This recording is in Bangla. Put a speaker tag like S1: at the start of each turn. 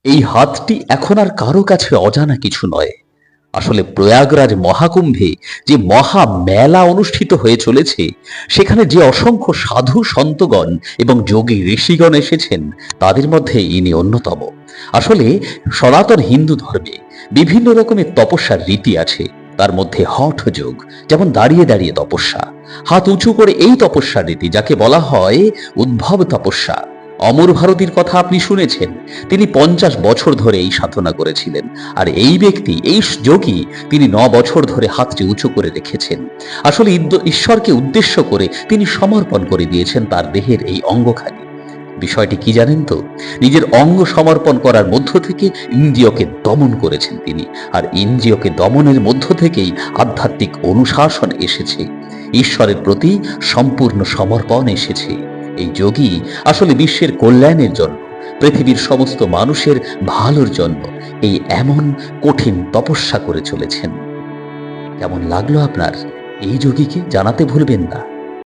S1: এই হাতটি এখন আর কারো কাছে অজানা কিছু নয়। আসলে প্রয়াগরাজ মহাকুম্ভে যে মহা মেলা অনুষ্ঠিত হয়ে চলেছে, সেখানে যে অসংখ্য সাধু সন্তগণ এবং যোগী ঋষিগণ এসেছেন, তাদের মধ্যে ইনি অন্যতম। আসলে সনাতন হিন্দু ধর্মে বিভিন্ন রকমের তপস্যার রীতি আছে। তার মধ্যে হঠ যোগ, যেমন দাঁড়িয়ে দাঁড়িয়ে তপস্যা, হাত উঁচু করে এই তপস্যার রীতি, যাকে বলা হয় উদ্ভব তপস্যা। অমর ভারতীর কথা আপনি শুনেছেন। তিনি 50 বছর ধরে এই সাধনা করেছিলেন। আর এই ব্যক্তি, এই যোগী, তিনি 9 বছর ধরে হাতটি উঁচু করে রেখেছেন। আসলে ঈশ্বরকে উদ্দেশ্য করে তিনি সমর্পণ করে দিয়েছেন তার দেহের এই অঙ্গখানি। বিষয়টি কি জানেন তো? নিজের অঙ্গ সমর্পণ করার মধ্য থেকে ইন্দ্রিয়কে দমন করেছেন তিনি। আর ইন্দ্রিয়কে দমনের মধ্য থেকেই আধ্যাত্মিক অনুশাসন এসেছে, ঈশ্বরের প্রতি সম্পূর্ণ সমর্পণ এসেছে। এই যোগী আসলে বিশ্বের কল্যাণের জন্য, পৃথিবীর সমস্ত মানুষের ভালোর জন্য এই এমন কঠিন তপস্যা করে চলেছেন। কেমন লাগলো আপনার? এই যোগীকে জানাতে ভুলবেন না।